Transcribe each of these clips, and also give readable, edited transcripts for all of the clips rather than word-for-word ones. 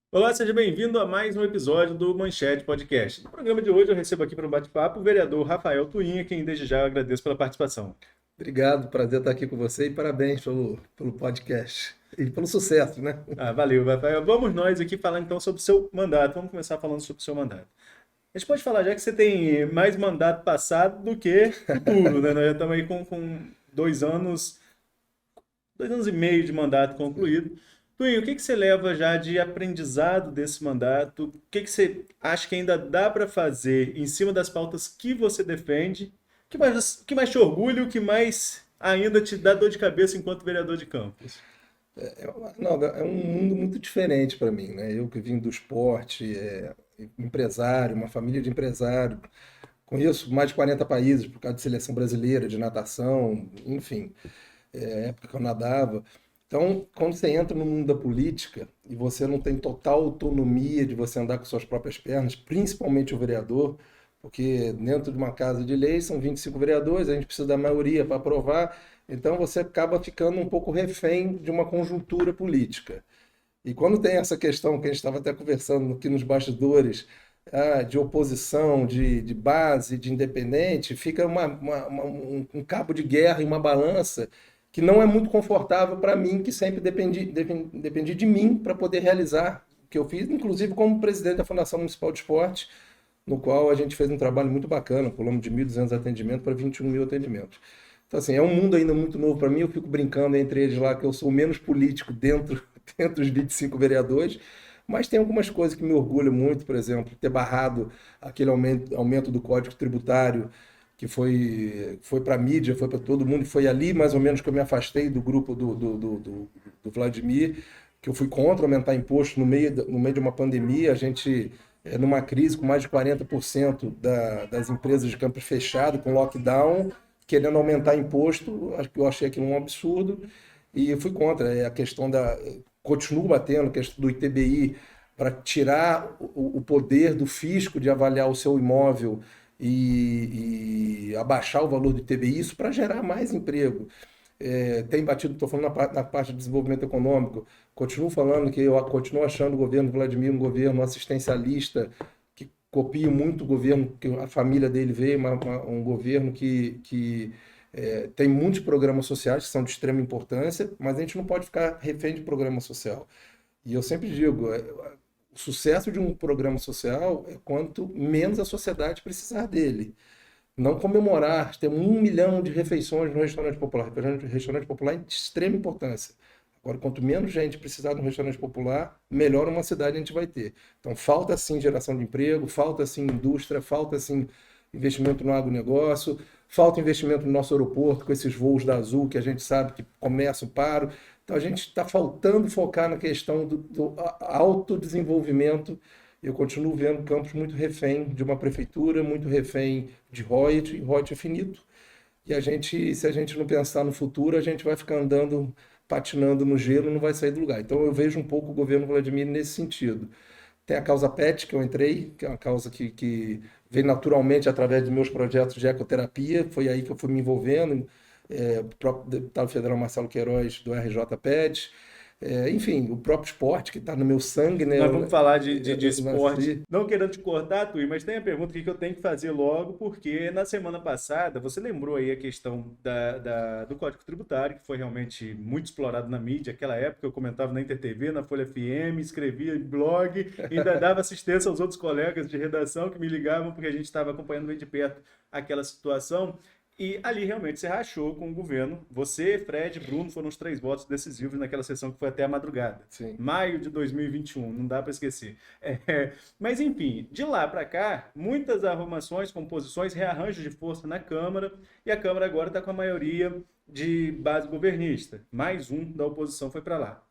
Olá, seja bem-vindo a mais um episódio do Manchete Podcast. No programa de hoje eu recebo aqui para um bate-papo o vereador Rafael Tuinha, quem desde já eu agradeço pela participação. Obrigado, prazer estar aqui com você e parabéns pelo podcast e pelo sucesso, né? Valeu, Rafael. Vamos nós aqui falar então sobre o seu mandato. Vamos começar falando sobre o seu mandato. A gente pode falar já que você tem mais mandato passado do que futuro, né? Nós já estamos aí com 2 anos e meio de mandato concluído. Tuinho, o que que você leva já de aprendizado desse mandato? O que que você acha que ainda dá para fazer em cima das pautas que você defende? O que mais te orgulha, o que mais ainda te dá dor de cabeça enquanto vereador de Campos? Não, é um mundo muito diferente para mim, né? Eu que vim do esporte, empresário, uma família de empresário, conheço mais de 40 países por causa de seleção brasileira, de natação, enfim, época que eu nadava. Então, quando você entra no mundo da política e você não tem total autonomia de você andar com suas próprias pernas, principalmente o vereador, porque dentro de uma casa de lei são 25 vereadores, a gente precisa da maioria para aprovar, então você acaba ficando um pouco refém de uma conjuntura política. E quando tem essa questão que a gente estava até conversando aqui nos bastidores, de oposição, de base, de independente, fica um cabo de guerra e uma balança que não é muito confortável para mim, que sempre dependi de mim para poder realizar o que eu fiz, inclusive como presidente da Fundação Municipal de Esporte, no qual a gente fez um trabalho muito bacana, pulamos de 1.200 atendimentos para 21 mil atendimentos. Então, assim, é um mundo ainda muito novo para mim, eu fico brincando entre eles lá que eu sou o menos político dentro dos 25 vereadores, mas tem algumas coisas que me orgulham muito, por exemplo, ter barrado aquele aumento do Código Tributário, que foi para a mídia, foi para todo mundo, e foi ali mais ou menos que eu me afastei do grupo do Vladimir, que eu fui contra aumentar imposto no meio de uma pandemia, a gente numa crise com mais de 40% das empresas de campos fechado, com lockdown, querendo aumentar imposto, acho que eu achei aquilo um absurdo, e eu fui contra. A questão da. Continuo batendo, a questão do ITBI, para tirar o poder do fisco de avaliar o seu imóvel e abaixar o valor do ITBI, isso para gerar mais emprego. Tem batido, estou falando na parte de desenvolvimento econômico, continuo falando que eu continuo achando o governo Vladimir um governo assistencialista, que copia muito o governo que a família dele veio, um governo que tem muitos programas sociais que são de extrema importância, mas a gente não pode ficar refém de programa social. E eu sempre digo, o sucesso de um programa social é quanto menos a sociedade precisar dele. Não comemorar, ter 1 milhão de refeições no restaurante popular. Restaurante popular é de extrema importância. Agora, quanto menos gente precisar de um restaurante popular, melhor uma cidade a gente vai ter. Então, falta sim geração de emprego, falta sim indústria, falta sim investimento no agronegócio, falta investimento no nosso aeroporto, com esses voos da Azul que a gente sabe que começam, param. Então, a gente está faltando focar na questão do autodesenvolvimento. Eu continuo vendo Campos muito refém de uma prefeitura, muito refém de royalties, e royalties é finito. E se a gente não pensar no futuro, a gente vai ficar andando, patinando no gelo e não vai sair do lugar. Então eu vejo um pouco o governo Vladimir nesse sentido. Tem a causa PET, que eu entrei, que é uma causa que veio naturalmente através dos meus projetos de ecoterapia, foi aí que eu fui me envolvendo, o próprio deputado federal Marcelo Queiroz, do RJ PET, enfim, o próprio esporte, que está no meu sangue, né? Nós vamos falar de Eu esporte. nasci. Não querendo te cortar, Tui, mas tem a pergunta aqui que eu tenho que fazer logo, porque na semana passada você lembrou aí a questão do Código Tributário, que foi realmente muito explorado na mídia. Naquela época eu comentava na InterTV, na Folha FM, escrevia em blog, ainda dava assistência aos outros colegas de redação que me ligavam porque a gente estava acompanhando bem de perto aquela situação. E ali realmente você rachou com o governo. Você, Fred, Bruno foram os 3 votos decisivos naquela sessão que foi até a madrugada. Sim. Maio de 2021, não dá para esquecer. Mas enfim, de lá para cá, muitas arrumações, composições, rearranjos de força na Câmara, e a Câmara agora está com a maioria de base governista. Mais um da oposição foi para lá.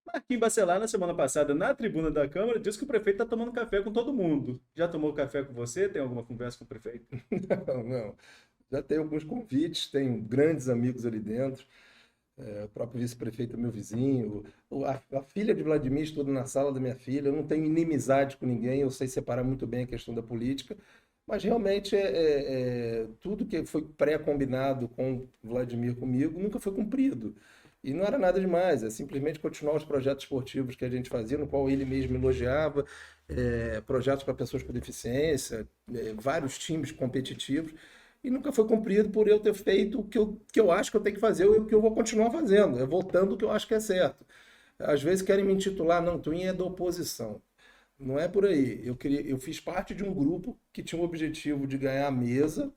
Marquinhos Bacelar, na semana passada, na tribuna da Câmara, disse que o prefeito está tomando café com todo mundo. Já tomou café com você? Tem alguma conversa com o prefeito? Não, não. Já tenho alguns convites, tenho grandes amigos ali dentro. O próprio vice-prefeito é meu vizinho. A filha de Vladimir estuda na sala da minha filha. Eu não tenho inimizade com ninguém, eu sei separar muito bem a questão da política. Mas realmente tudo que foi pré-combinado com Vladimir comigo nunca foi cumprido. E não era nada demais, é simplesmente continuar os projetos esportivos que a gente fazia, no qual ele mesmo elogiava, projetos para pessoas com deficiência, vários times competitivos, e nunca foi cumprido por eu ter feito o que eu acho que eu tenho que fazer e o que eu vou continuar fazendo, voltando o que eu acho que é certo. Às vezes querem me intitular, não, tu é da oposição. Não é por aí. Eu fiz parte de um grupo que tinha o objetivo de ganhar a mesa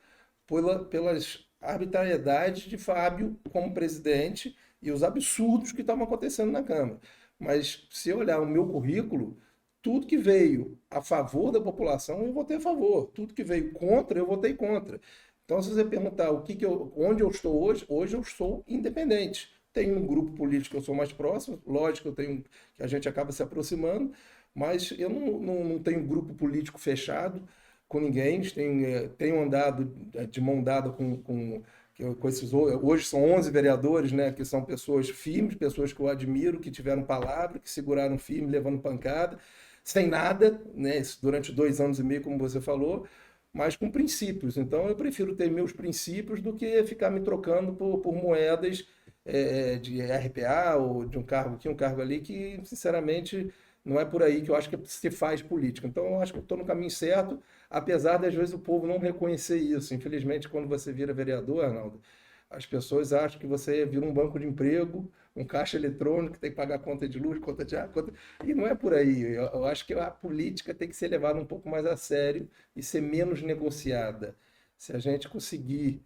pelas arbitrariedades de Fábio como presidente e os absurdos que estavam acontecendo na Câmara. Mas se eu olhar o meu currículo, tudo que veio a favor da população, eu votei a favor. Tudo que veio contra, eu votei contra. Então, se você perguntar onde eu estou hoje eu estou independente. Tenho um grupo político que eu sou mais próximo, lógico, que a gente acaba se aproximando, mas eu não tenho grupo político fechado com ninguém. Tenho andado de mão dada com esses. Hoje são 11 vereadores, né, que são pessoas firmes, pessoas que eu admiro, que tiveram palavra, que seguraram firme, levando pancada, sem nada, né, durante 2 anos e meio, como você falou, mas com princípios. Então eu prefiro ter meus princípios do que ficar me trocando por moedas de RPA ou de um cargo aqui, um cargo ali, que sinceramente não é por aí que eu acho que se faz política. Então eu acho que eu estou no caminho certo, apesar de às vezes o povo não reconhecer isso. Infelizmente, quando você vira vereador, Arnaldo, as pessoas acham que você vira um banco de emprego, um caixa eletrônico, que tem que pagar conta de luz, conta de água, e não é por aí. Eu acho que a política tem que ser levada um pouco mais a sério e ser menos negociada. Se a gente conseguir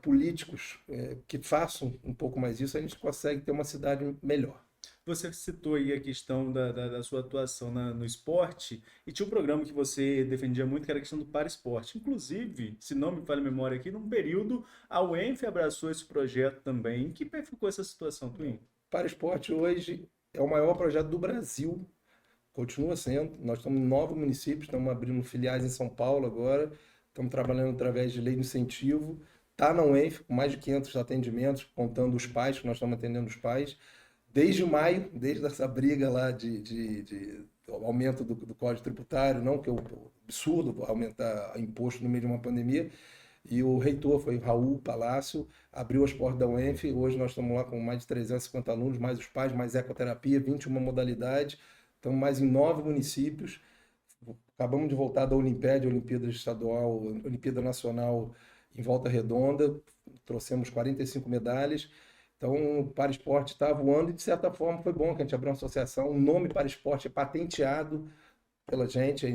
políticos que façam um pouco mais isso, a gente consegue ter uma cidade melhor. Você citou aí a questão da sua atuação no esporte e tinha um programa que você defendia muito que era a questão do paraesporte. Inclusive, se não me falha a memória aqui, num período a UENF abraçou esse projeto também. Em que pé ficou essa situação, Twin? Para Esporte hoje é o maior projeto do Brasil, continua sendo. Nós estamos em 9 municípios, estamos abrindo filiais em São Paulo agora, estamos trabalhando através de lei de incentivo. Está na UENF com mais de 500 atendimentos, contando os pais, que nós estamos atendendo os pais. Desde maio, desde essa briga lá de aumento do Código Tributário, não que é absurdo aumentar imposto no meio de uma pandemia, e o reitor foi o Raul Palácio, abriu as portas da UENF. Hoje nós estamos lá com mais de 350 alunos, mais os pais, mais ecoterapia, 21 modalidades. Estamos mais em 9 municípios. Acabamos de voltar da Olimpíada, Olimpíada Estadual, Olimpíada Nacional em Volta Redonda. Trouxemos 45 medalhas. Então, o Para Esporte está voando e, de certa forma, foi bom que a gente abriu uma associação. O nome Para Esporte é patenteado pela gente,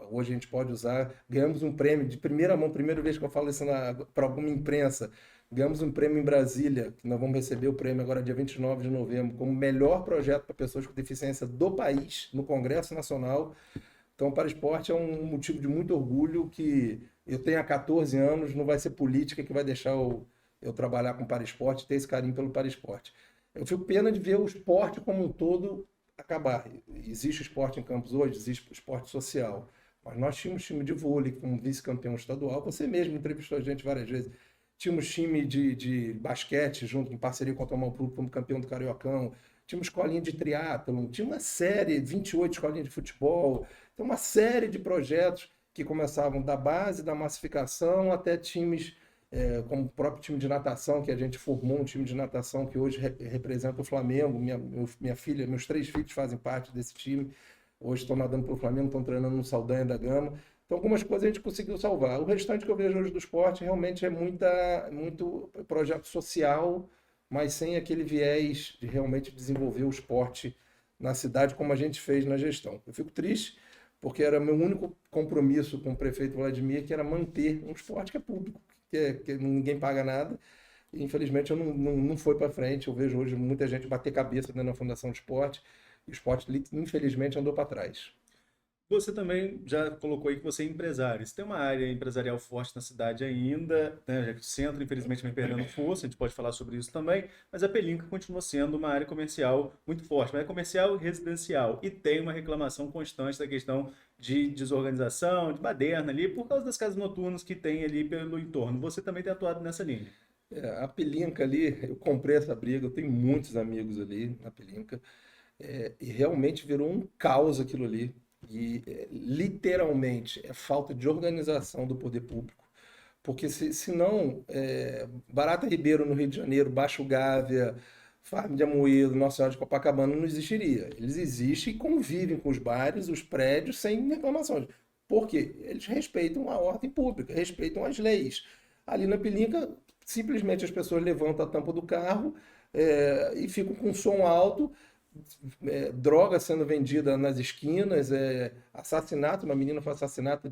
hoje a gente pode usar. Ganhamos um prêmio de primeira mão, primeira vez que eu falo isso para alguma imprensa. Ganhamos um prêmio em Brasília, que nós vamos receber o prêmio agora dia 29 de novembro, como melhor projeto para pessoas com deficiência do país, no Congresso Nacional. Então, o Para Esporte é um motivo de muito orgulho, que eu tenho há 14 anos, não vai ser política que vai deixar eu trabalhar com o Para Esporte, ter esse carinho pelo Para Esporte. Eu fico pena de ver o esporte como um todo acabar. Existe o esporte em campos hoje, existe o esporte social. Mas nós tínhamos time de vôlei como vice-campeão estadual. Você mesmo entrevistou a gente várias vezes. Tínhamos time de basquete, junto em parceria com o Tomalpro, como campeão do Cariocão. Tínhamos escolinha de triatlon. Tinha uma série, 28 escolinhas de futebol. Então, uma série de projetos que começavam da base, da massificação, até times como o próprio time de natação, que a gente formou um time de natação que hoje representa o Flamengo. Minha filha, meus 3 filhos fazem parte desse time. Hoje estão nadando para o Flamengo, estão treinando no Saldanha da Gama. Então, algumas coisas a gente conseguiu salvar. O restante que eu vejo hoje do esporte realmente é muito projeto social, mas sem aquele viés de realmente desenvolver o esporte na cidade, como a gente fez na gestão. Eu fico triste, porque era meu único compromisso com o prefeito Vladimir, que era manter um esporte que é público, que ninguém paga nada. E, infelizmente, eu não foi para frente. Eu vejo hoje muita gente bater cabeça dentro da Fundação do Esporte, e o esporte, infelizmente, andou para trás. Você também já colocou aí que você é empresário. Você tem uma área empresarial forte na cidade ainda, né? Já que o centro, infelizmente, vem perdendo força, a gente pode falar sobre isso também, mas a Pelinca continua sendo uma área comercial muito forte, mas é comercial e residencial, e tem uma reclamação constante da questão de desorganização, de baderna ali, por causa das casas noturnas que tem ali pelo entorno. Você também tem atuado nessa linha. A Pelinca ali, eu comprei essa briga, eu tenho muitos amigos ali na Pelinca, e realmente virou um caos aquilo ali. E literalmente é falta de organização do poder público. Porque se não, Barata Ribeiro no Rio de Janeiro, Baixo Gávea, Farm de Amoedo, Nossa Senhora de Copacabana não existiria. Eles existem e convivem com os bares, os prédios, sem reclamações. Por quê? Eles respeitam a ordem pública, respeitam as leis. Ali na Pilinca, simplesmente as pessoas levantam a tampa do carro e ficam com som alto, droga sendo vendida nas esquinas, assassinato, uma menina foi assassinada,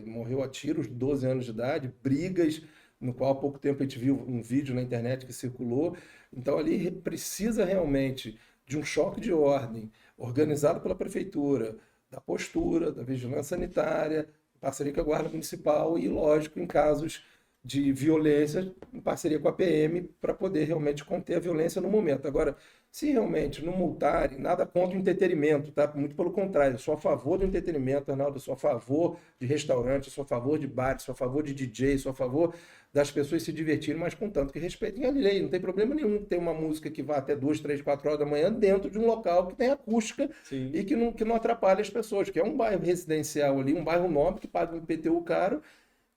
morreu a tiros, 12 anos de idade, brigas, no qual há pouco tempo a gente viu um vídeo na internet que circulou. Então ali precisa realmente de um choque de ordem, organizado pela prefeitura, da postura, da vigilância sanitária, em parceria com a Guarda Municipal e, lógico, em casos de violência, em parceria com a PM, para poder realmente conter a violência no momento. Agora, se realmente não multarem, nada contra o entretenimento, tá? Muito pelo contrário, eu sou a favor do entretenimento, Arnaldo, eu sou a favor de restaurantes, eu sou a favor de bares, sou a favor de DJ, sou a favor das pessoas se divertirem, mas contanto que respeitem a lei. Não tem problema nenhum ter uma música que vá até 2, 3, 4 horas da manhã dentro de um local que tem acústica. Sim. E que não atrapalhe as pessoas, que é um bairro residencial ali, um bairro nobre que paga um IPTU caro,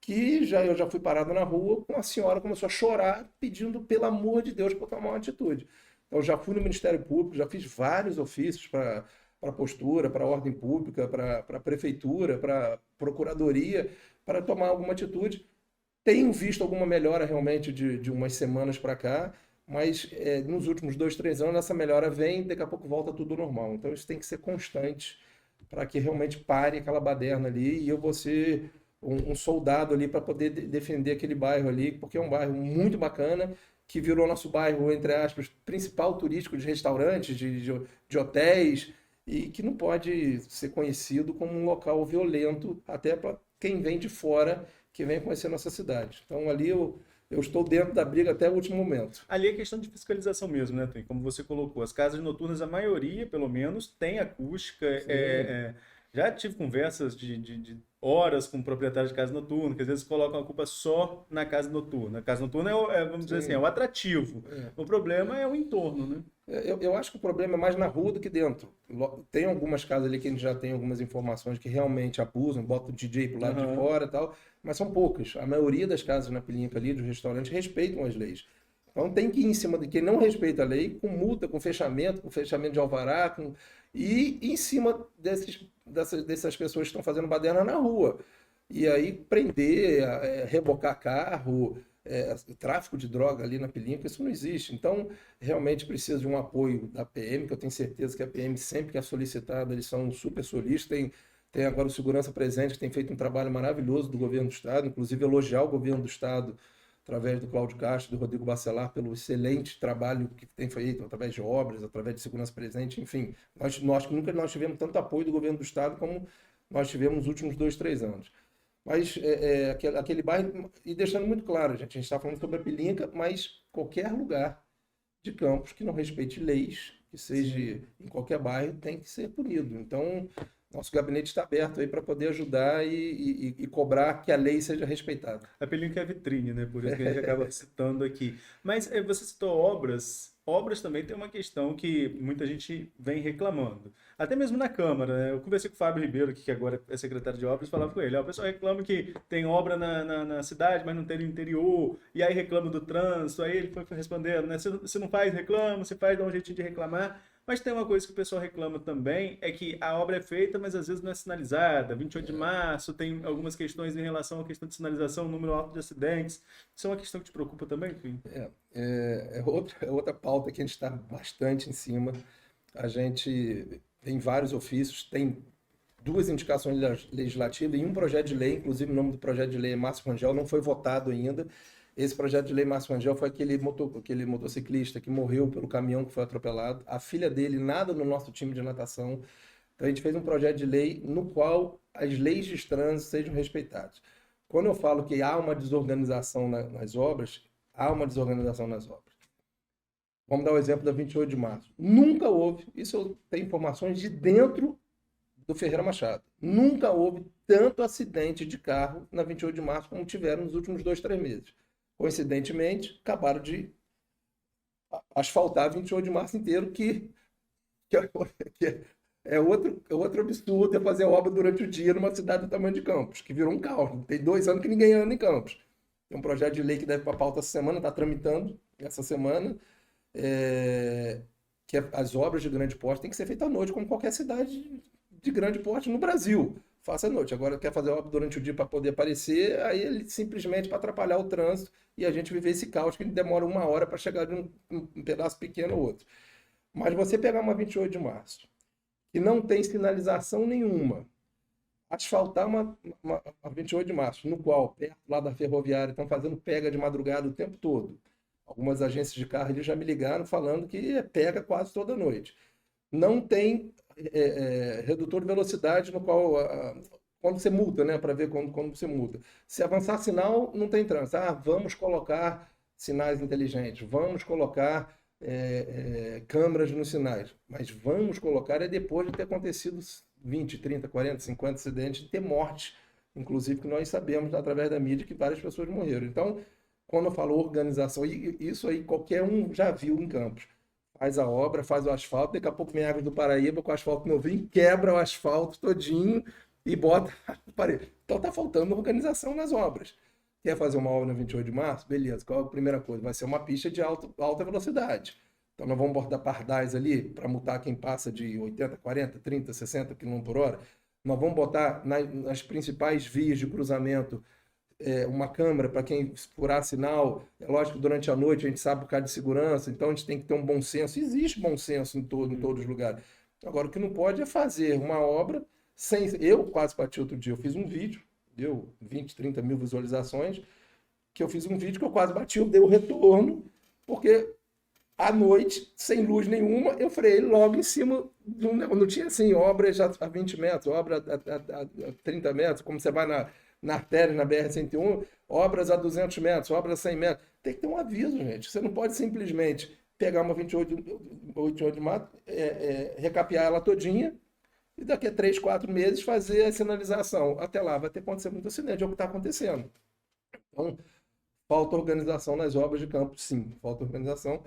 que eu já fui parado na rua com a senhora começou a chorar pedindo, pelo amor de Deus, para tomar uma atitude. Então, já fui no Ministério Público, já fiz vários ofícios para a postura, para a ordem pública, para a prefeitura, para a procuradoria, para tomar alguma atitude. Tenho visto alguma melhora realmente de umas semanas para cá, mas nos últimos 2, 3 anos essa melhora vem e daqui a pouco volta tudo normal. Então, isso tem que ser constante para que realmente pare aquela baderna ali e eu vou ser um soldado ali para poder defender aquele bairro ali, porque é um bairro muito bacana, que virou nosso bairro, entre aspas, principal turístico de restaurantes, de hotéis, e que não pode ser conhecido como um local violento, até para quem vem de fora, que vem conhecer nossa cidade. Então ali eu estou dentro da briga até o último momento. Ali é questão de fiscalização mesmo, né, Twin? Como você colocou, as casas noturnas, a maioria, pelo menos, tem acústica. Já tive conversas de horas com proprietários de casa noturna, que às vezes colocam a culpa só na casa noturna. A casa noturna vamos dizer assim, é o atrativo. O problema é o entorno, né? Eu acho que o problema é mais na rua do que dentro. Tem algumas casas ali que a gente já tem algumas informações que realmente abusam, botam o DJ pro lado de fora e tal, mas são poucas. A maioria das casas na Pilinca ali, dos restaurantes, respeitam as leis. Então tem que ir em cima de quem não respeita a lei, com multa, com fechamento de alvará, e em cima dessas pessoas que estão fazendo baderna na rua. E aí prender, rebocar carro, tráfico de droga ali na Pilinca, isso não existe. Então, realmente precisa de um apoio da PM, que eu tenho certeza que a PM, sempre que é solicitada, eles são super solícitos. Tem agora o Segurança Presente, que tem feito um trabalho maravilhoso do governo do Estado, inclusive elogiar o governo do Estado, através do Cláudio Castro, do Rodrigo Bacelar, pelo excelente trabalho que tem feito, através de obras, através de segurança presente, enfim. Nunca nós tivemos tanto apoio do governo do Estado como nós tivemos nos últimos 2, 3 anos. Mas aquele bairro, e deixando muito claro, a gente está falando sobre a Pilinca, mas qualquer lugar de Campos que não respeite leis, que seja em qualquer bairro, tem que ser punido. Então, nosso gabinete está aberto aí para poder ajudar e cobrar que a lei seja respeitada. A Pilinca é vitrine, né? Por isso que a gente acaba citando aqui. Mas você citou obras. Obras também tem uma questão que muita gente vem reclamando. Até mesmo na Câmara, né? Eu conversei com o Fábio Ribeiro, que agora é secretário de obras, falava com ele. O pessoal reclama que tem obra na cidade, mas não tem no interior. E aí reclama do trânsito. Aí ele foi respondendo, né? Se não faz, reclama. Se faz, dá um jeitinho de reclamar. Mas tem uma coisa que o pessoal reclama também, é que a obra é feita, mas às vezes não é sinalizada. 28 de março, tem algumas questões em relação à questão de sinalização, número alto de acidentes. Isso é uma questão que te preocupa também, Twin? É outra pauta que a gente está bastante em cima. A gente tem vários ofícios, tem 2 indicações legislativas e um projeto de lei, inclusive o nome do projeto de lei é Márcio Rangel, não foi votado ainda. Esse projeto de lei Márcio Rangel foi aquele motociclista que morreu pelo caminhão que foi atropelado. A filha dele nada no nosso time de natação. Então a gente fez um projeto de lei no qual as leis de trânsito sejam respeitadas. Quando eu falo que há uma desorganização nas obras, há uma desorganização nas obras. Vamos dar o exemplo da 28 de março. Nunca houve, isso eu tenho informações de dentro do Ferreira Machado, nunca houve tanto acidente de carro na 28 de março como tiveram nos últimos 2, 3 meses. Coincidentemente, acabaram de asfaltar 28 de março inteiro, que é outro absurdo é fazer obra durante o dia numa cidade do tamanho de Campos, que virou um caos. Tem 2 anos que ninguém anda em Campos. Tem um projeto de lei que deve para a pauta essa semana, está tramitando essa semana, que as obras de grande porte têm que ser feitas à noite, como qualquer cidade de grande porte no Brasil. Faça à noite. Agora quer fazer obra durante o dia para poder aparecer, aí ele simplesmente para atrapalhar o trânsito e a gente viver esse caos que demora 1 hora para chegar de um pedaço pequeno ao outro. Mas você pegar uma 28 de março, que não tem sinalização nenhuma, asfaltar uma 28 de março, no qual, perto lá da ferroviária, estão fazendo pega de madrugada o tempo todo. Algumas agências de carro eles já me ligaram falando que é pega quase toda noite. Não tem redutor de velocidade no qual, quando você multa, né, para ver quando você multa. Se avançar sinal, não tem trânsito. Vamos colocar sinais inteligentes, vamos colocar câmeras nos sinais, mas vamos colocar depois de ter acontecido 20, 30, 40, 50 acidentes, de ter morte, inclusive que nós sabemos através da mídia que várias pessoas morreram. Então, quando eu falo organização, isso aí qualquer um já viu em Campos. Faz a obra, faz o asfalto, daqui a pouco vem Águas do Paraíba com o asfalto novinho, quebra o asfalto todinho e bota a parede. Então tá faltando organização nas obras. Quer fazer uma obra no 28 de março? Beleza, qual é a primeira coisa? Vai ser uma pista de alta velocidade. Então nós vamos botar pardais ali para multar quem passa de 80, 40, 30, 60 km por hora. Nós vamos botar nas principais vias de cruzamento uma câmera para quem furar sinal. É lógico que durante a noite a gente sabe por causa de segurança, então a gente tem que ter um bom senso. Existe bom senso em todos os lugares. Agora, o que não pode é fazer uma obra sem. Eu quase bati outro dia, eu fiz um vídeo, deu 20, 30 mil visualizações, que eu fiz um vídeo que eu quase bati, eu dei o retorno, porque à noite, sem luz nenhuma, eu freiei logo em cima. Não tinha assim, obra já a 20 metros, obra a 30 metros, como você vai na artéria, na BR-101, obras a 200 metros, obras a 100 metros. Tem que ter um aviso, gente. Você não pode simplesmente pegar uma 28 de mato, recapear ela todinha e daqui a 3, 4 meses fazer a sinalização. Até lá vai ter que acontecer muito acidente, é o que está acontecendo. Então, falta organização nas obras de campo, sim. Falta organização,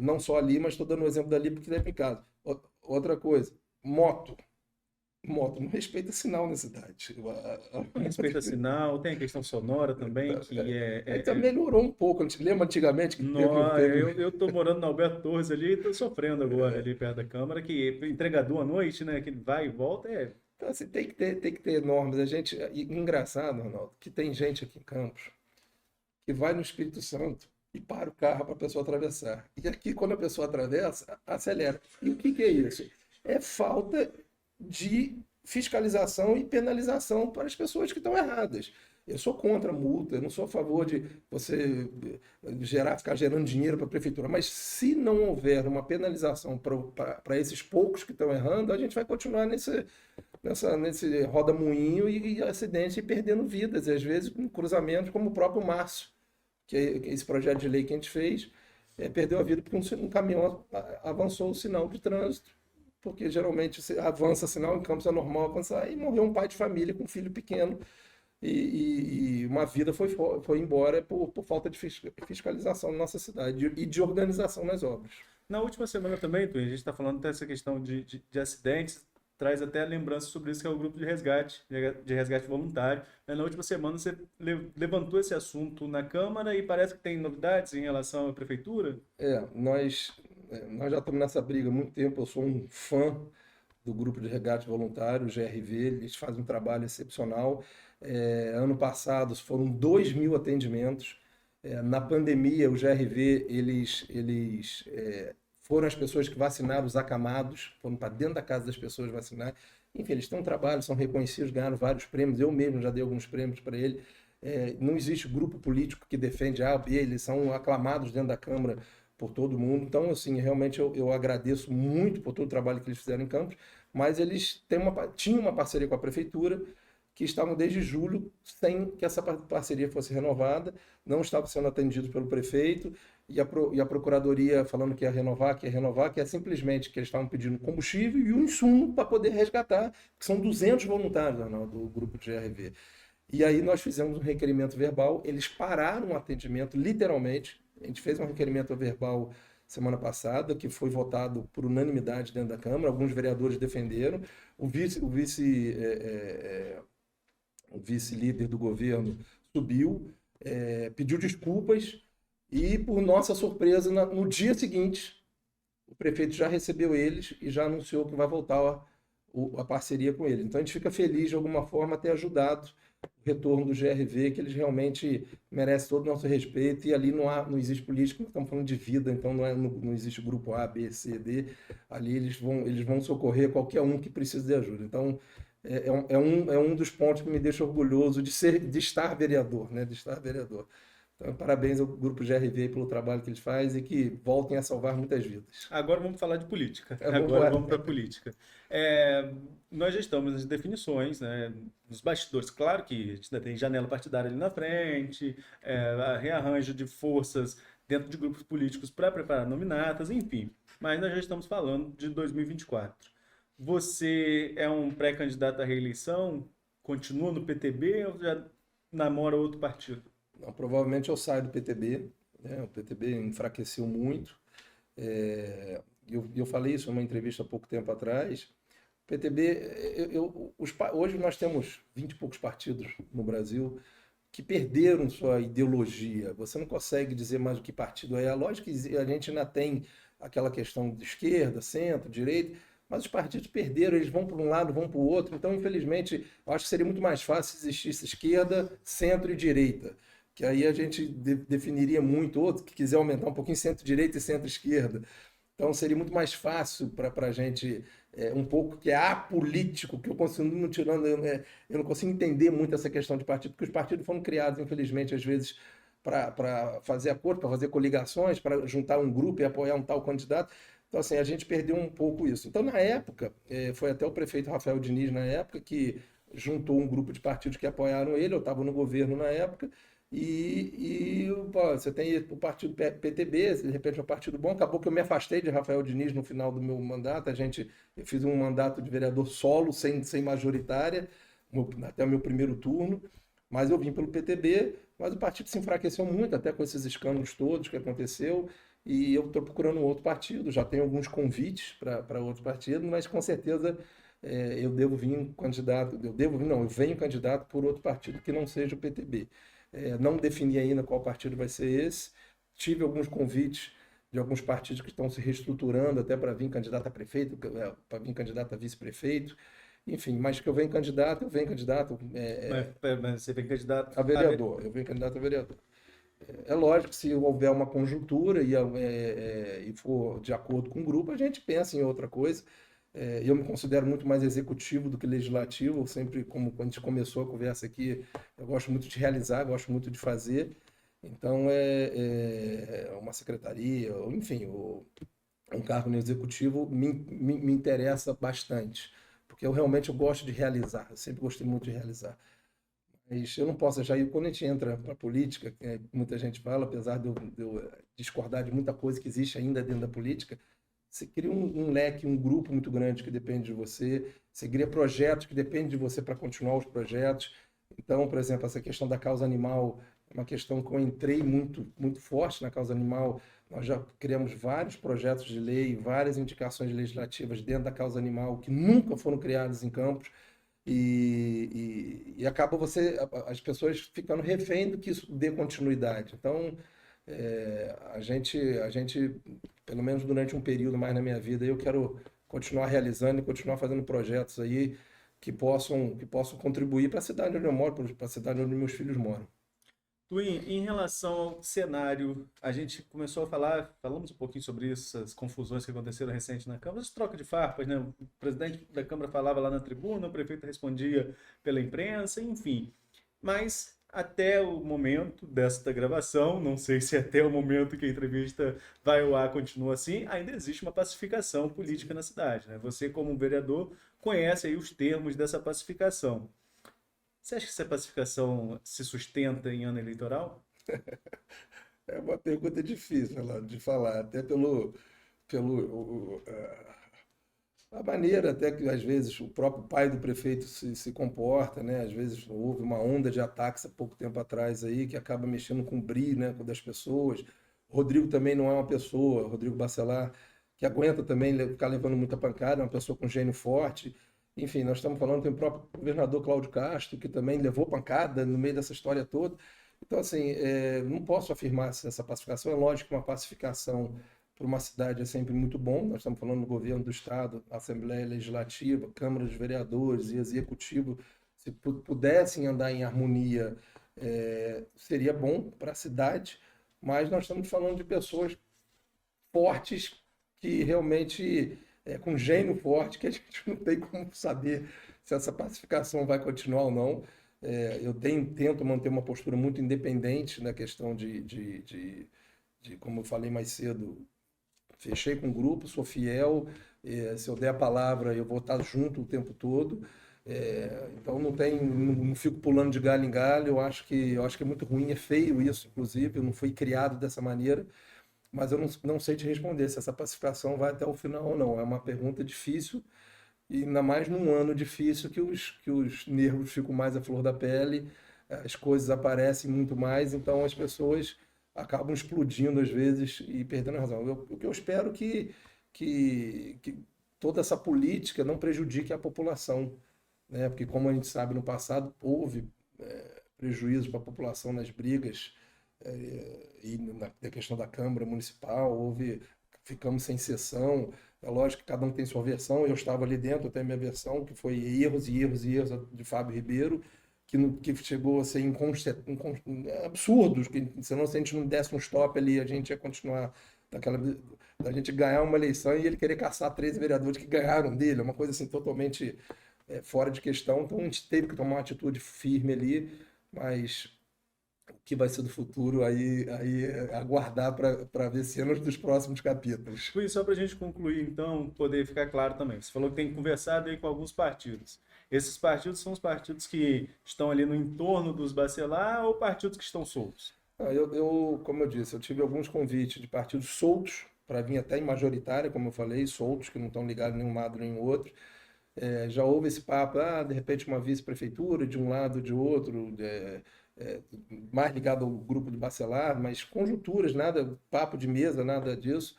não só ali, mas estou dando o exemplo dali porque deve em casa. Outra coisa, moto não respeita sinal na cidade. Não respeita sinal, tem a questão sonora também, que Ainda melhorou um pouco. Lembra antigamente que eu tô morando na Alberto Torres ali e tô sofrendo agora ali perto da Câmara, que entregador à noite, né, que vai e volta, Então, assim, tem que ter normas. Engraçado, Ronaldo, que tem gente aqui em Campos que vai no Espírito Santo e para o carro para a pessoa atravessar. E aqui, quando a pessoa atravessa, acelera. E o que é isso? É falta de fiscalização e penalização para as pessoas que estão erradas. Eu sou contra a multa, eu não sou a favor de você ficar gerando dinheiro para a prefeitura, mas se não houver uma penalização para esses poucos que estão errando, a gente vai continuar nesse roda-moinho e acidente e perdendo vidas, e às vezes com cruzamentos como o próprio Márcio, que é esse projeto de lei que a gente fez, perdeu a vida porque um caminhão avançou o sinal de trânsito, porque geralmente você avança sinal em Campos, é normal avançar, e morreu um pai de família com um filho pequeno, e uma vida foi embora por falta de fiscalização na nossa cidade e de organização nas obras. Na última semana também, a gente está falando dessa questão de acidentes, traz até lembrança sobre isso, que é o grupo de resgate voluntário. Na última semana você levantou esse assunto na Câmara e parece que tem novidades em relação à Prefeitura? Nós já estamos nessa briga há muito tempo. Eu sou um fã do grupo de resgate voluntário, o GRV, eles fazem um trabalho excepcional. Ano passado foram 2.000 atendimentos. Na pandemia, o GRV, eles foram as pessoas que vacinaram os acamados, foram para dentro da casa das pessoas vacinar. Enfim, eles têm um trabalho, são reconhecidos, ganharam vários prêmios. Eu mesmo já dei alguns prêmios para ele. Não existe grupo político que defende A ou B, eles são aclamados dentro da Câmara por todo mundo. Então, assim, realmente eu agradeço muito por todo o trabalho que eles fizeram em Campos, mas eles tinham uma parceria com a Prefeitura, que estavam desde julho sem que essa parceria fosse renovada, não estavam sendo atendidos pelo prefeito, e a Procuradoria falando que ia renovar, que é simplesmente que eles estavam pedindo combustível e um insumo para poder resgatar, que são 200 voluntários, Arnaldo, do grupo de GRV. E aí nós fizemos um requerimento verbal, eles pararam o atendimento, literalmente. A gente fez um requerimento verbal semana passada, que foi votado por unanimidade dentro da Câmara, alguns vereadores defenderam, o vice-líder do governo subiu, pediu desculpas, E, por nossa surpresa, no dia seguinte, o prefeito já recebeu eles e já anunciou que vai voltar a parceria com ele. Então a gente fica feliz de alguma forma ter ajudado o retorno do GRV, que eles realmente merecem todo o nosso respeito, e ali não existe política, nós estamos falando de vida, então não existe grupo A, B, C, D, ali eles vão socorrer qualquer um que precise de ajuda. Então é um dos pontos que me deixa orgulhoso de estar vereador, né? De estar vereador. Então, parabéns ao Grupo GRV pelo trabalho que eles fazem e que voltem a salvar muitas vidas. Agora vamos falar de política. Vamos Agora embora. vamos para a política. É, nós já estamos nas definições, né, nos bastidores. Claro que a gente ainda tem janela partidária ali na frente, rearranjo de forças dentro de grupos políticos para preparar nominatas, enfim. Mas nós já estamos falando de 2024. Você é um pré-candidato à reeleição? Continua no PTB ou já namora outro partido? Não, provavelmente eu saio do PTB, né? O PTB enfraqueceu muito. Eu falei isso numa entrevista há pouco tempo atrás. O PTB, hoje nós temos 20 e poucos partidos no Brasil que perderam sua ideologia. Você não consegue dizer mais o que partido é. Lógico que a gente ainda tem aquela questão de esquerda, centro, direita, mas os partidos perderam, eles vão para um lado, vão para o outro. Então, infelizmente, eu acho que seria muito mais fácil se existisse esquerda, centro e direita, que aí a gente definiria muito, outro que quiser aumentar um pouquinho centro-direita e centro-esquerda. Então seria muito mais fácil para a gente, um pouco que é apolítico, que eu continuo tirando, eu não consigo entender muito essa questão de partido, porque os partidos foram criados, infelizmente, às vezes, para fazer acordo, para fazer coligações, para juntar um grupo e apoiar um tal candidato. Então, assim, a gente perdeu um pouco isso. Então, na época, foi até o prefeito Rafael Diniz, na época, que juntou um grupo de partidos que apoiaram ele, eu estava no governo na época, pô, você tem o partido PTB, de repente é um partido bom. Acabou que eu me afastei de Rafael Diniz no final do meu mandato. Eu fiz um mandato de vereador solo, sem majoritária, até o meu primeiro turno. Mas eu vim pelo PTB, mas o partido se enfraqueceu muito, até com esses escândalos todos que aconteceu. E eu estou procurando outro partido. Já tenho alguns convites para outro partido, mas com certeza eu devo vir candidato. Não, eu venho candidato por outro partido que não seja o PTB. Não defini ainda qual partido vai ser esse. Tive alguns convites de alguns partidos que estão se reestruturando até para vir candidato a prefeito, para vir candidato a vice-prefeito. Enfim, mas que eu venho candidato Mas você vem candidato a vereador. Eu venho candidato a vereador. É lógico que se houver uma conjuntura e for de acordo com o grupo, a gente pensa em outra coisa. Eu me considero muito mais executivo do que legislativo. Sempre, como quando a gente começou a conversa aqui, eu gosto muito de realizar, gosto muito de fazer. Então, uma secretaria, enfim, um cargo no executivo me interessa bastante, porque eu gosto de realizar, eu sempre gostei muito de realizar. Mas eu não posso deixar, quando a gente entra para a política, muita gente fala, apesar de eu discordar de muita coisa que existe ainda dentro da política, você cria um leque, um grupo muito grande que depende de você cria projetos que dependem de você para continuar os projetos. Então, por exemplo, essa questão da causa animal é uma questão que eu entrei muito, muito forte na causa animal. Nós já criamos vários projetos de lei, várias indicações legislativas dentro da causa animal que nunca foram criadas em Campos. E acaba as pessoas ficando refém do que isso dê continuidade. Então, a gente, pelo menos durante um período mais na minha vida, eu quero continuar realizando e continuar fazendo projetos aí que possam contribuir para a cidade onde eu moro, para a cidade onde meus filhos moram. Twin, em relação ao cenário, a gente começou a falamos um pouquinho sobre isso, essas confusões que aconteceram recente na Câmara, essa troca de farpas, né? O presidente da Câmara falava lá na tribuna, o prefeito respondia pela imprensa, enfim. Mas até o momento desta gravação, não sei se até o momento que a entrevista vai ao ar continua assim, ainda existe uma pacificação política na cidade, né? Você, como vereador, conhece aí os termos dessa pacificação. Você acha que essa pacificação se sustenta em ano eleitoral? É uma pergunta difícil de falar, até a maneira até que às vezes o próprio pai do prefeito se comporta, né? Às vezes houve uma onda de ataques há pouco tempo atrás aí que acaba mexendo com o brio, né, das pessoas. O Rodrigo também não é uma pessoa, Rodrigo Bacelar, que aguenta também ficar levando muita pancada, é uma pessoa com gênio forte. Enfim, nós estamos falando, tem o próprio governador Cláudio Castro, que também levou pancada no meio dessa história toda. Então, assim, não posso afirmar se essa pacificação. É lógico que uma pacificação para uma cidade é sempre muito bom. Nós estamos falando do governo do Estado, Assembleia Legislativa, Câmara dos Vereadores e Executivo. Se pudessem andar em harmonia, seria bom para a cidade, mas nós estamos falando de pessoas fortes que realmente, com gênio forte, que a gente não tem como saber se essa pacificação vai continuar ou não. Eu tento manter uma postura muito independente na questão como eu falei mais cedo, fechei com o grupo, sou fiel, se eu der a palavra eu vou estar junto o tempo todo. Então não fico pulando de galho em galho. Eu acho que é muito ruim, é feio isso, inclusive. Eu não fui criado dessa maneira, mas eu não sei te responder se essa pacificação vai até o final ou não. É uma pergunta difícil, e ainda mais num ano difícil que os nervos ficam mais à flor da pele, as coisas aparecem muito mais, então as pessoas acabam explodindo às vezes e perdendo a razão. O que eu espero que toda essa política não prejudique a população, né? Porque, como a gente sabe, no passado houve prejuízo para a população nas brigas, e na questão da Câmara Municipal, ficamos sem sessão. É lógico que cada um tem sua versão, eu estava ali dentro, eu tenho a minha versão, que foi erros e erros e erros de Fábio Ribeiro, que chegou a ser absurdos, que senão, se a gente não desse um stop ali, a gente ia continuar da gente ganhar uma eleição e ele querer caçar 13 vereadores que ganharam dele, é uma coisa assim totalmente fora de questão. Então a gente teve que tomar uma atitude firme ali, mas o que vai ser do futuro aí aguardar para ver cenas dos próximos capítulos. Luiz, só para a gente concluir, então, poder ficar claro também. Você falou que tem conversado aí com alguns partidos. Esses partidos são os partidos que estão ali no entorno dos Bacelar ou partidos que estão soltos? Como eu disse, eu tive alguns convites de partidos soltos para vir até em majoritária, como eu falei, soltos, que não estão ligados nem um lado nem o outro. Já houve esse papo, de repente uma vice-prefeitura de um lado, de outro, mais ligado ao grupo de Bacelar, mas conjunturas, nada, papo de mesa, nada disso.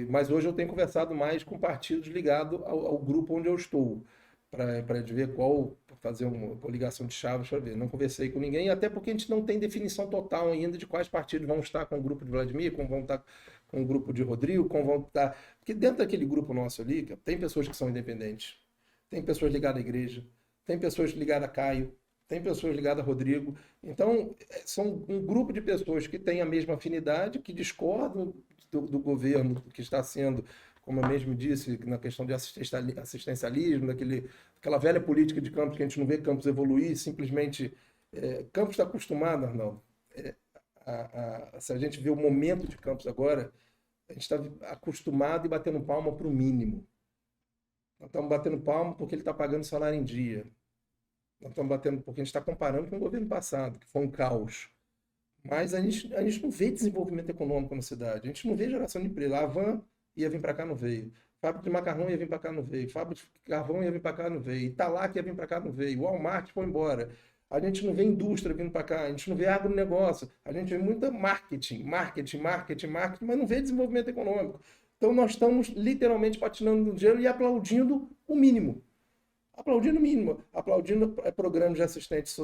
Mas hoje eu tenho conversado mais com partidos ligados ao grupo onde eu estou, para ver fazer uma coligação de chaves para ver. Não conversei com ninguém, até porque a gente não tem definição total ainda de quais partidos vão estar com o grupo de Vladimir, como vão estar com o grupo de Rodrigo, como vão estar. Porque dentro daquele grupo nosso ali, tem pessoas que são independentes, tem pessoas ligadas à igreja, tem pessoas ligadas a Caio, tem pessoas ligadas a Rodrigo. Então, são um grupo de pessoas que têm a mesma afinidade, que discordam do governo que está sendo, como eu mesmo disse, na questão de assistencialismo, aquela velha política de Campos, que a gente não vê Campos evoluir, simplesmente. Campos está acostumado, Arnaldo. Se a gente vê o momento de Campos agora, a gente está acostumado e batendo palma para o mínimo. Nós estamos batendo palma porque ele está pagando salário em dia. Nós estamos batendo porque a gente está comparando com o governo passado, que foi um caos. Mas a gente não vê desenvolvimento econômico na cidade, a gente não vê geração de emprego. A Havan ia vir para cá, não veio. Fábrica de macarrão ia vir para cá, não veio. Fábrica de carvão ia vir para cá, não veio. Italac ia vir para cá, não veio. Walmart foi embora. A gente não vê indústria vindo para cá, a gente não vê agronegócio, a gente vê muita marketing, mas não vê desenvolvimento econômico. Então nós estamos literalmente patinando no gelo e aplaudindo o mínimo. Aplaudindo o mínimo, aplaudindo programas de assistência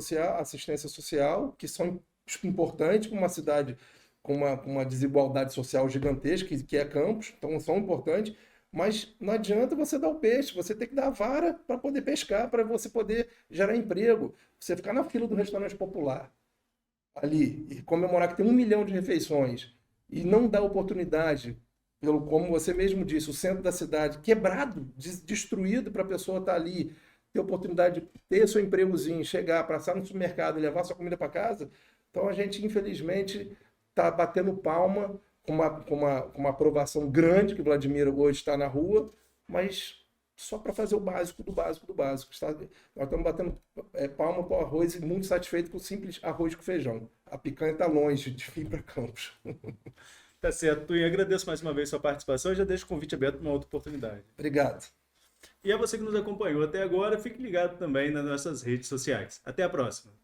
social, que são importantes para uma cidade com uma desigualdade social gigantesca, que é Campos, então são importantes, mas não adianta você dar o peixe, você tem que dar a vara para poder pescar, para você poder gerar emprego. Você ficar na fila do restaurante popular ali e comemorar que tem 1 milhão de refeições e não dar oportunidade, como você mesmo disse, o centro da cidade quebrado, destruído, para a pessoa estar ali, ter oportunidade de ter seu empregozinho, chegar, passar no supermercado e levar sua comida para casa. Então a gente, infelizmente, está batendo palma com uma aprovação grande, que o Vladimir hoje está na rua, mas só para fazer o básico do básico do básico. Nós estamos batendo palma para o arroz e muito satisfeito com o simples arroz com feijão. A picanha está longe de vir para Campos. Tá certo, e agradeço mais uma vez sua participação e já deixo o convite aberto para uma outra oportunidade. Obrigado. E a você que nos acompanhou até agora, fique ligado também nas nossas redes sociais. Até a próxima!